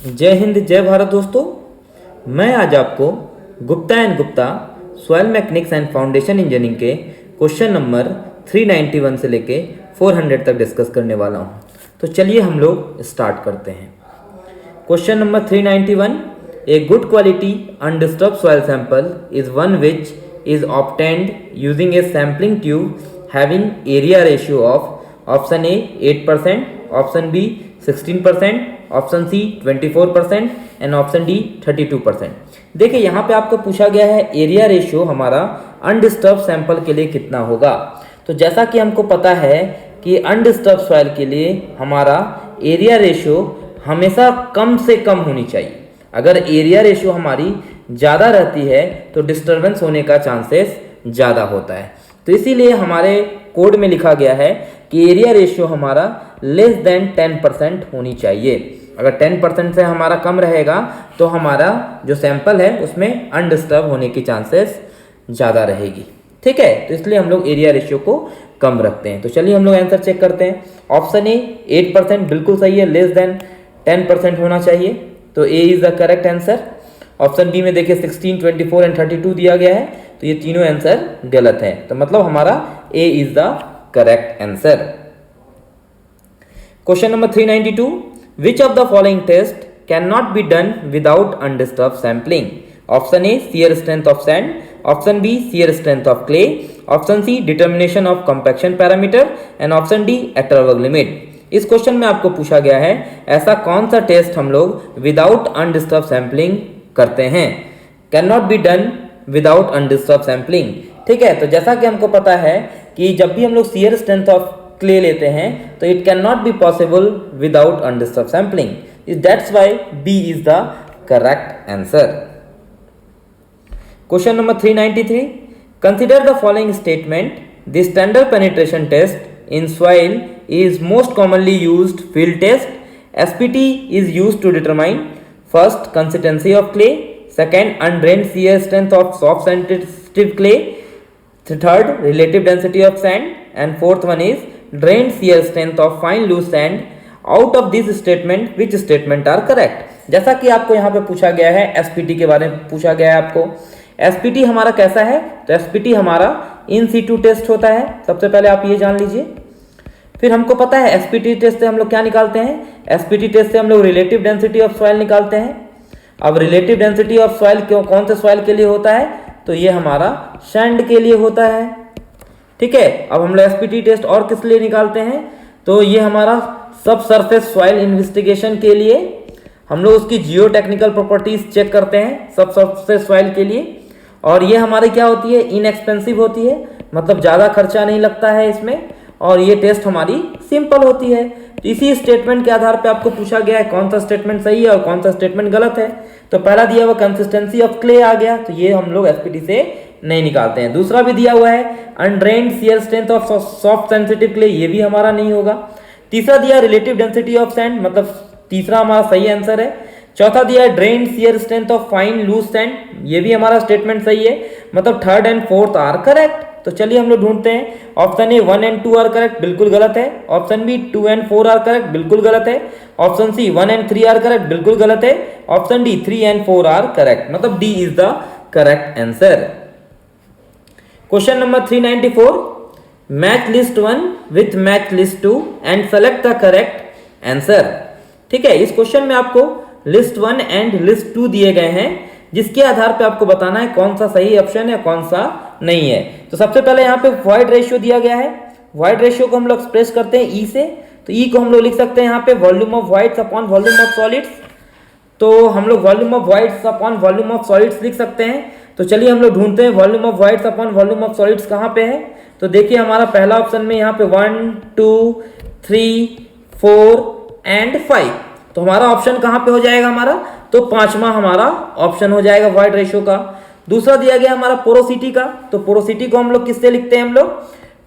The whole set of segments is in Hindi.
जय हिंद जय भारत दोस्तों। मैं आज आपको Gupta and Gupta soil mechanics and foundation engineering के क्वेश्चन नंबर 391 से लेके 400 तक डिस्कस करने वाला हूं। तो चलिए हम लोग स्टार्ट करते हैं। Question number 391, a good quality undisturbed soil sample is one which is obtained using a sampling tube having area ratio of option A 8%, option B 16%, option C 24% and option D 32%। देखिए यहाँ पे आपको पूछा गया है एरिया रेशियो हमारा अनडिस्टर्ब सैंपल के लिए कितना होगा। तो जैसा कि हमको पता है कि अनडिस्टर्ब सॉइल के लिए हमारा एरिया रेशियो हमेशा कम से कम होनी चाहिए। अगर एरिया रेशियो हमारी ज़्यादा रहती है तो डिस्टर्बेंस होने का चांसेस ज़्यादा होता है। तो इसीलिए हमारे कोड में लिखा गया है कि एरिया रेशियो हमारा लेस देन 10% होनी चाहिए। अगर 10% से हमारा कम रहेगा तो हमारा जो सैंपल है उसमें अनडिस्टर्ब होने की चांसेस ज़्यादा रहेगी। ठीक है, तो इसलिए हम लोग एरिया रेशियो को कम रखते हैं। तो चलिए हम लोग आंसर चेक करते हैं। ऑप्शन ए 8% बिल्कुल सही है, लेस देन 10% होना चाहिए, तो A is the correct answer. Option B में देखिए 16, 24 एंड 32 दिया गया है, तो ये तीनों आंसर गलत है। तो मतलब हमारा A is the correct answer. Question number 392, which of the following test cannot be done without undisturbed sampling? Option A shear strength of sand, option B shear strength of clay, option C determination of compaction parameter and option D Atterberg limit। इस क्वेश्चन में आपको पूछा गया है ऐसा कौन सा टेस्ट हम लोग विदाउट अनडिस्टर्ब सैम्पलिंग करते हैं। Can not be done without undisturbed sampling. ठीक है, तो जैसा कि हमको पता है कि जब भी हम लोग shear strength of क्ले लेते हैं तो it can not be possible without undisturbed sampling. That's why B is the correct answer. Question number 393, consider the following statement. The standard penetration test in soil is most commonly used field test. SPT is used to determine first consistency of clay, second undrained shear strength of soft sensitive clay, third relative density of sand and fourth one is drained shear strength of fine loose sand। Out of this statement which statement are correct. जैसा कि आपको यहाँ पे पूछा गया है एसपीटी के बारे में पूछा गया है आपको। एसपीटी हमारा कैसा है, तो एसपीटी हमारा इन सीटू टेस्ट होता है। सबसे पहले आप ये जान लीजिए। फिर हमको पता है एसपीटी टेस्ट से हम लोग क्या निकालते हैं, एसपीटी टेस्ट से हम लोग रिलेटिव डेंसिटी ऑफ सॉइल निकालते हैं। अब रिलेटिव डेंसिटी ऑफ सॉइल कौन से सॉइल के लिए होता है, तो ये हमारा सैंड के लिए होता है। ठीक है, अब हम लोग एसपीटी टेस्ट और किस लिए निकालते हैं, तो ये हमारा सब सरफेस सॉइल इन्वेस्टिगेशन के लिए हम लोग उसकी जियो टेक्निकल प्रॉपर्टीज चेक करते हैं सब सरफेस सॉइल के लिए। और ये हमारी क्या होती है, इनएक्सपेंसिव होती है, मतलब ज़्यादा खर्चा नहीं लगता है इसमें, और ये टेस्ट हमारी सिंपल होती है। तो इसी स्टेटमेंट के आधार पे आपको पूछा गया है कौन सा स्टेटमेंट सही है और कौन सा स्टेटमेंट गलत है। तो पहला दिया हुआ कंसिस्टेंसी ऑफ क्ले आ गया, तो ये हम लोग एसपीटी से नहीं निकालते हैं। दूसरा भी दिया हुआ है अनड्रेन्ड shear strength of soft sensitive clay, ये भी हमारा नहीं होगा। तीसरा दिया रिलेटिव डेंसिटी ऑफ सैंड, मतलब तीसरा हमारा सही आंसर है। चौथा दिया drained shear strength of fine loose sand, ये भी हमारा स्टेटमेंट सही है, मतलब third and fourth are correct. तो चलिए हम लोग ढूंढते हैं। Option A 1 and 2 are correct, बिल्कुल गलत है। Option B 2 and 4 are correct, बिल्कुल गलत है। Option C 1 and 3 are correct, बिल्कुल गलत है। Option D 3 and 4 are correct, मतलब D is the correct answer. Question number 394, match list 1 with match list 2 and select the correct answer. ठीक है, इस क्वेश्चन में आपको लिस्ट 1 एंड लिस्ट 2 दिए गए हैं, जिसके आधार पे आपको बताना है कौन सा सही ऑप्शन है कौन सा नहीं है। तो सबसे पहले यहाँ पे वॉइड रेशियो दिया गया है। वॉइड रेशियो को हम लोग एक्सप्रेस करते हैं ई से, तो ई को हम लोग लिख सकते हैं यहाँ पे volume of wides upon volume of solids. तो हम लोग volume of wides upon volume of solids लिख सकते हैं। तो चलिए हम लोग ढूंढते हैं volume of wides upon volume of solids कहाँ पे है। तो देखिए हमारा पहला ऑप्शन में यहाँ पे 1, 2, 3, 4 एंड 5, तो हमारा ऑप्शन कहाँ पे हो जाएगा हमारा, तो पांचवा हमारा ऑप्शन हो जाएगा वॉइड रेशियो का। दूसरा दिया गया हमारा पोरोसिटी का, तो पोरोसिटी को हम लोग किससे लिखते हैं, हम लोग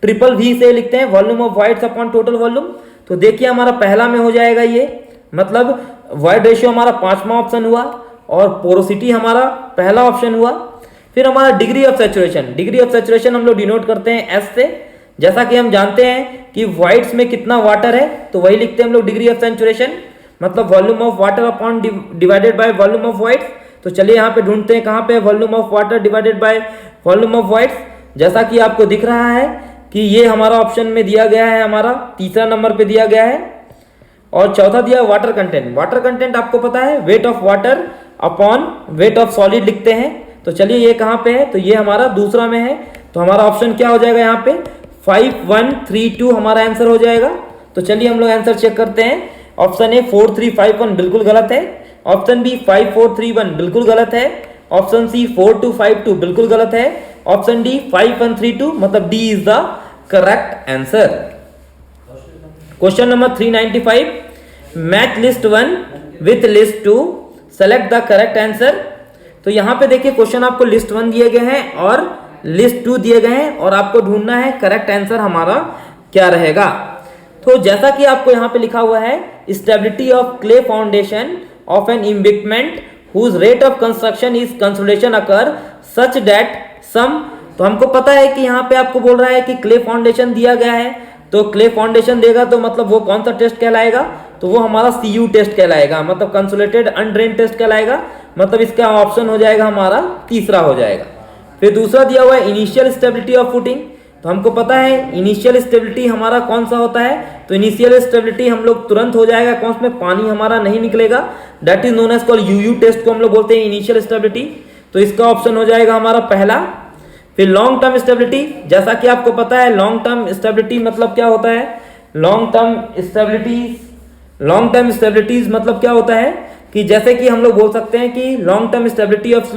ट्रिपल वी से लिखते हैं, volume of wides upon total volume. तो देखिए हमारा पहला में हो जाएगा ये, मतलब वॉइड रेशियो हमारा पांचवा ऑप्शन हुआ और पोरोसिटी हमारा पहला ऑप्शन हुआ। फिर हमारा degree of saturation, degree of saturation हम लोग डिनोट करते हैं एस से। जैसा कि हम जानते हैं कि वाइड्स में कितना वाटर है, तो वही लिखते हैं हम लोग डिग्री ऑफ सैचुरेशन। मतलब volume of water upon divided by volume of whites. तो चलिए यहाँ पे ढूंढते हैं कहाँ पे volume of water divided by volume of whites. जैसा कि आपको दिख रहा है कि ये हमारा ऑप्शन में दिया गया है, हमारा तीसरा नंबर पे दिया गया है, और चौथा दिया वाटर कंटेंट। वाटर कंटेंट आपको पता है weight of water upon weight of solid लिखते हैं। तो चलिए ये कहाँ पे है, तो ये हमारा दूसरा में है। तो हमारा ऑप्शन क्या हो जाएगा यहाँ पे 5132 हमारा आंसर हो जाएगा। तो चलिए हम लोग आंसर चेक करते हैं। ऑप्शन ए 4351 बिल्कुल गलत है, ऑप्शन बी 5431 बिल्कुल गलत है, ऑप्शन सी 4252 बिल्कुल गलत है, ऑप्शन डी 5132 मतलब D is the correct answer. Question number 395, match list 1 with list 2, select the correct answer. तो यहाँ पे देखिए क्वेश्चन आपको लिस्ट 1 दिए गए हैं और लिस्ट 2 दिए गए हैं और आपको ढूंढना है करेक्ट आंसर हमारा क्या रहेगा। तो जैसा कि आपको यहाँ पे लिखा हुआ है stability of clay foundation of an embankment whose rate of construction is consolidation occur such that some. तो हमको पता है कि यहाँ पे आपको बोल रहा है कि क्ले फाउंडेशन दिया गया है, तो क्ले फाउंडेशन देगा तो मतलब वो कौन सा टेस्ट कहलाएगा, तो वो हमारा CU टेस्ट कहलाएगा, मतलब कंसोलिडेटेड अनड्रेन टेस्ट कहलाएगा। मतलब इसका ऑप्शन हो जाएगा हमारा तीसरा हो जाएगा। फिर दूसरा दिया हुआ है इनिशियल स्टेबिलिटी ऑफ फुटिंग। तो हमको पता है इनिशियल स्टेबिलिटी हमारा कौन सा होता है, तो इनिशियल स्टेबिलिटी हम लोग तुरंत हो जाएगा कौन में पानी हमारा नहीं निकलेगा, that is known as called UU test को हम लोग बोलते हैं इनिशियल स्टेबिलिटी। तो इसका ऑप्शन हो जाएगा हमारा पहला। फिर लॉन्ग टर्म स्टेबिलिटी, जैसा कि आपको पता है लॉन्ग टर्म स्टेबिलिटी मतलब क्या होता है, लॉन्ग टर्म स्टेबिलिटीज मतलब क्या होता है कि जैसे कि हम लोग बोल सकते हैं कि long term stability of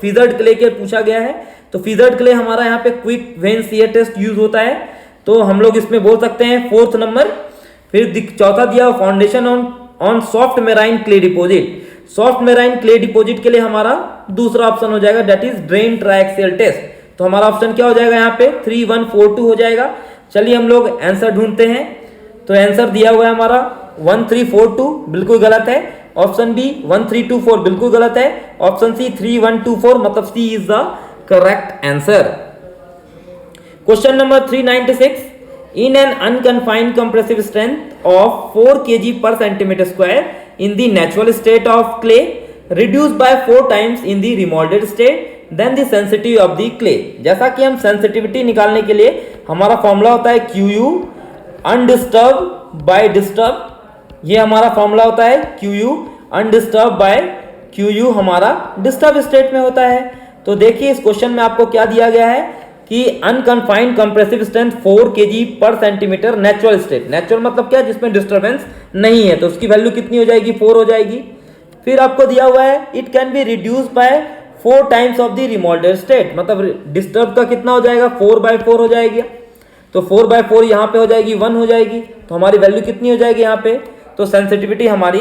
fissured clay के पूछा गया है। तो फिजर्ड क्ले हमारा यहाँ पे quick vane shear test use होता है, तो हम लोग इसमें बोल सकते हैं 4th नंबर। फिर चौथा दिया foundation on soft marine clay deposit. Soft marine clay deposit के लिए हमारा दूसरा ऑप्शन हो जाएगा that is drained triaxial test. तो हमारा ऑप्शन क्या हो जाएगा यहाँ पे 3142 हो जाएगा। चलिए हम लोग आंसर ढूंढते हैं। तो आंसर दिया हुआ है हमारा 1342 बिल्कुल गलत है, ऑप्शन बी 1324 बिल्कुल गलत है, ऑप्शन सी 3124 मतलब C is the correct answer. Question number 396, in an unconfined compressive strength of 4 kg per centimeter square in the natural state of clay reduced by 4 times in the remolded state then the sensitivity of the clay. जैसा कि हम सेंसिटिविटी निकालने के लिए हमारा फॉर्मूला होता है QU अनडिस्टर्ब बाय डिस्टर्ब, ये हमारा फॉर्मूला होता है QU अनडिस्टर्ब बाय QU हमारा डिस्टर्ब स्टेट में होता है। तो देखिए इस क्वेश्चन में आपको क्या दिया गया है कि अनकन्फाइंड कंप्रेसिव स्ट्रेंथ 4 kg पर सेंटीमीटर नेचुरल स्टेट। नेचुरल मतलब क्या, जिसमें डिस्टर्बेंस नहीं है, तो उसकी वैल्यू कितनी हो जाएगी 4 हो जाएगी। फिर आपको दिया हुआ है it can be reduce by 4 times of the remoulded state, मतलब डिस्टर्ब का कितना हो जाएगा 4/4 हो जाएगी। तो 4/4 यहाँ पे हो जाएगी 1 हो जाएगी, तो हमारी वैल्यू कितनी हो जाएगी यहाँ पे, तो सेंसिटिविटी हमारी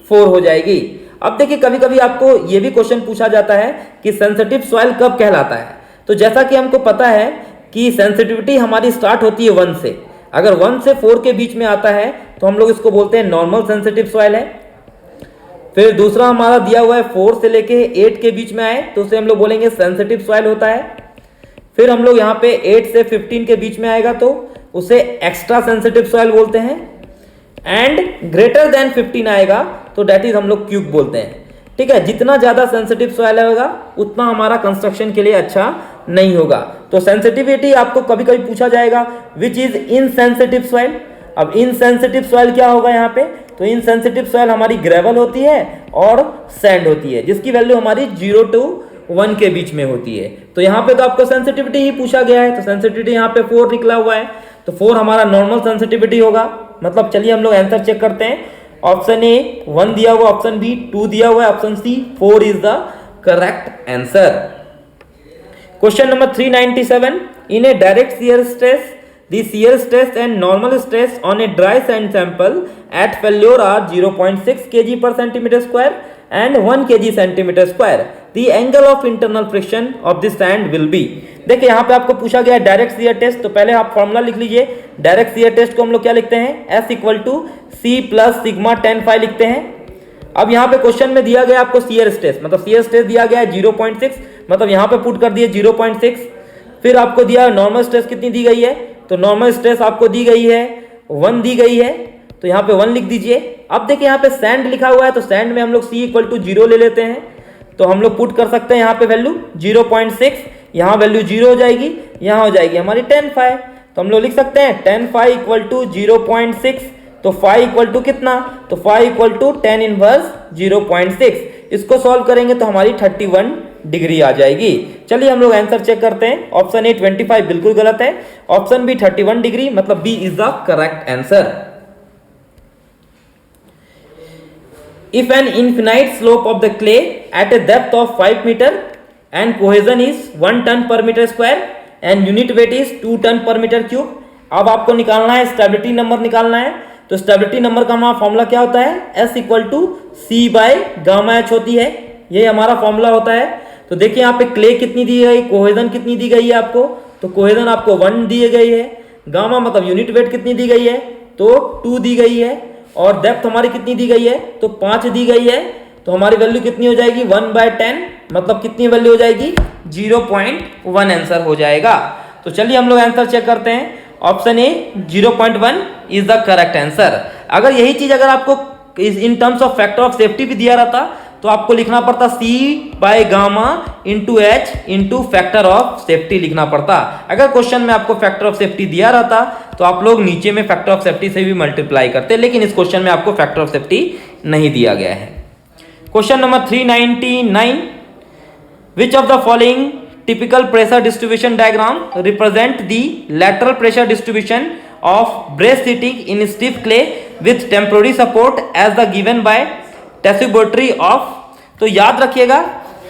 4 हो जाएगी। अब देखिए कभी कभी आपको ये भी क्वेश्चन पूछा जाता है कि सेंसिटिव सॉइल कब कहलाता है। तो जैसा कि हमको पता है कि सेंसिटिविटी हमारी स्टार्ट होती है 1 से, अगर 1 से 4 के बीच में आता है तो हम लोग इसको बोलते हैं नॉर्मल सेंसिटिव सॉइल है। फिर दूसरा हमारा दिया हुआ है 4 से लेके 8 के बीच में आए तो उसे हम लोग बोलेंगे सेंसिटिव सॉइल होता है। फिर हम लोग यहाँ पे 8 से 15 के बीच में आएगा तो उसे एक्स्ट्रा सेंसिटिव सॉइल बोलते हैं, एंड ग्रेटर देन 15 आएगा तो डेट इज हम लोग क्यूब बोलते हैं। ठीक है, जितना ज्यादा सेंसिटिव सॉइल होगा उतना हमारा कंस्ट्रक्शन के लिए अच्छा नहीं होगा। तो सेंसिटिविटी आपको कभी कभी पूछा जाएगा विच इज इनसेंसिटिव सॉइल। अब इनसेंसिटिव सॉइल क्या होगा यहाँ पे, तो इनसेंसिटिव सॉइल हमारी ग्रेवल होती है और सैंड होती है, जिसकी वैल्यू हमारी 0 to 1 के बीच में होती है। तो यहाँ पे तो आपको सेंसिटिविटी ही पूछा गया है, तो सेंसिटिविटी यहाँ पे 4 निकला हुआ है, तो 4 हमारा नॉर्मल सेंसिटिविटी होगा। मतलब चलिए हम लोग आंसर चेक करते हैं। ऑप्शन ए 1 दिया हुआ, ऑप्शन बी 2 दिया हुआ है, option C 4 is the correct answer. Question number 397, in a direct shear stress the shear stress and normal stress on a dry sand sample at failure are 0.6 kg per centimeter square and 1 kg centimeter square. The angle of internal friction of the sand will be। देखिए यहाँ पे आपको पूछा गया डायरेक्ट शियर टेस्ट, तो पहले आप फॉर्मूला लिख लीजिए। डायरेक्ट शियर टेस्ट को हम लोग क्या लिखते हैं, S = C + sigma tan phi लिखते हैं। अब यहाँ पे क्वेश्चन में दिया गया आपको शियर स्ट्रेस, मतलब शियर स्ट्रेस दिया गया है 0.6, मतलब यहाँ पे पुट कर दिए 0.6। फिर आपको दिया नॉर्मल स्ट्रेस कितनी दी गई है, तो नॉर्मल स्ट्रेस आपको दी गई है 1 दी गई है, तो यहाँ पे 1 लिख दीजिए। अब देखिए यहाँ पे सैंड लिखा हुआ है, तो सैंड में हम लोग C इक्वल टू 0 ले लेते हैं, तो हम लोग पुट कर सकते हैं यहाँ पे वैल्यू 0.6, यहाँ वैल्यू 0 हो जाएगी, यहाँ हो जाएगी हमारी 10 फाई। तो हम लोग लिख सकते हैं 10 फाई इक्वल टू 0.6, तो फाई इक्वल टू कितना, तो फाई इक्वल टू 10 इनवर्स 0.6। इसको सॉल्व करेंगे तो हमारी 31 डिग्री आ जाएगी। चलिए हम लोग आंसर चेक करते हैं। ऑप्शन ए 25 बिल्कुल गलत है, ऑप्शन बी 31 डिग्री, मतलब B is the correct answer. If an infinite slope of the clay at a depth of 5 meter and cohesion is 1 ton per meter square and unit weight is 2 ton per meter cube, अब आपको निकालना है स्टेबिलिटी नंबर निकालना है। तो स्टेबिलिटी नंबर का हमारा फॉर्मूला क्या होता है, S equal to C by gamma H होती है, ये हमारा फॉर्मूला होता है। तो देखिए यहाँ पे क्ले कितनी दी गई, कोहेजन कितनी दी गई है आपको, तो कोहेजन आपको 1 दी गई है, गामा मतलब यूनिट वेट कितनी दी गई है, तो 2 दी गई है, और डेप्थ हमारी कितनी दी गई है, तो 5 दी गई है। तो हमारी वैल्यू कितनी हो जाएगी 1/10, मतलब कितनी वैल्यू हो जाएगी 0.1 आंसर हो जाएगा। तो चलिए हम लोग आंसर चेक करते हैं। Option A 0.1 is the correct answer. अगर यही चीज अगर आपको in terms of factor of safety भी दिया रहता तो आपको लिखना पड़ता C by gamma into H into factor of safety लिखना पड़ता। अगर क्वेश्चन में आपको फैक्टर ऑफ सेफ्टी दिया रहता तो आप लोग नीचे में फैक्टर ऑफ सेफ्टी से भी मल्टीप्लाई करते, लेकिन इस क्वेश्चन में आपको फैक्टर ऑफ सेफ्टी नहीं दिया गया है। Question number 399, which of the following typical pressure distribution diagram represent the lateral pressure distribution of brace sheeting in stiff clay with temporary support as the given by Tschebotarioff of. तो याद रखिएगा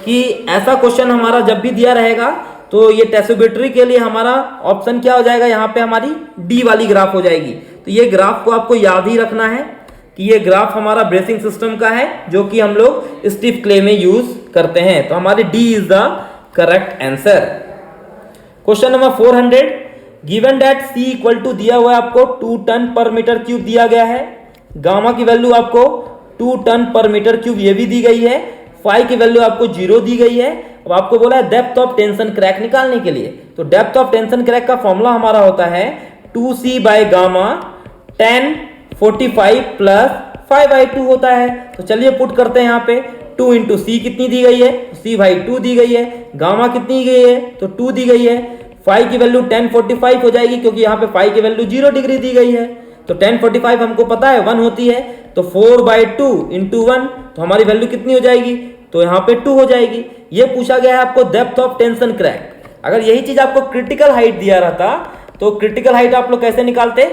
कि ऐसा क्वेश्चन हमारा जब भी दिया रहेगा तो ये टेस्यूबोट्री के लिए हमारा ऑप्शन क्या हो जाएगा, यहाँ पे हमारी डी वाली ग्राफ हो जाएगी। तो ये ग्राफ को आपको याद ही रखना है कि ये ग्राफ हमारा ब्रेसिंग सिस्टम का है जो कि हम लोग स्टिफ क्ले में यूज करते हैं। तो हमारी D is the correct answer. Question number 400, given that C equal to दिया हुआ है आपको 2 टन पर मीटर क्यूब दिया गया है, गामा की वैल्यू आपको 2 टन पर मीटर क्यूब ये भी दी गई है, फाई की वैल्यू आपको 0 दी गई है। अब आपको बोला है डेप्थ ऑफ टेंशन क्रैक निकालने के लिए। तो डेप्थ ऑफ टेंशन क्रैक का फॉर्मूला हमारा होता है 2C बाय गामा 10 45 प्लस 5/2 होता है। तो चलिए पुट करते हैं यहाँ पे 2 इंटू C कितनी दी गई है, C/2 दी गई है, गामा कितनी दी गई है, तो 2 दी गई है, फाई की वैल्यू 1045 हो जाएगी क्योंकि यहाँ पे फाई की वैल्यू 0 डिग्री दी गई है। तो 1045 हमको पता है 1 होती है, तो 4/2 इंटू 1, तो हमारी वैल्यू कितनी हो जाएगी, तो यहाँ पे 2 हो जाएगी। ये पूछा गया है आपको डेप्थ ऑफ टेंशन क्रैक। अगर यही चीज आपको क्रिटिकल हाइट दिया रहता तो क्रिटिकल हाइट आप लोग कैसे निकालते,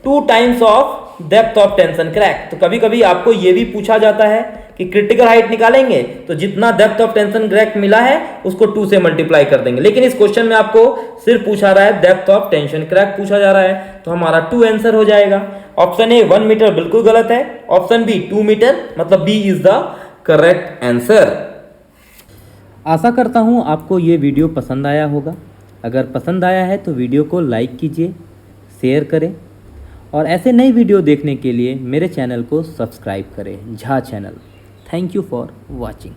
2 times of depth of tension crack. तो कभी कभी आपको ये भी पूछा जाता है कि क्रिटिकल हाइट निकालेंगे तो जितना डेप्थ ऑफ टेंशन क्रैक मिला है उसको 2 से मल्टीप्लाई कर देंगे, लेकिन इस क्वेश्चन में आपको सिर्फ पूछा रहा है डेप्थ ऑफ टेंशन क्रैक पूछा जा रहा है। तो हमारा 2 आंसर हो जाएगा। ऑप्शन ए 1 मीटर बिल्कुल गलत है, ऑप्शन बी 2 मीटर, मतलब B is the correct answer. आशा करता हूं आपको ये वीडियो पसंद आया होगा। अगर पसंद आया है तो वीडियो को लाइक कीजिए, शेयर करें और ऐसे नई वीडियो देखने के लिए मेरे चैनल को सब्सक्राइब करें, Jha channel. Thank you for watching.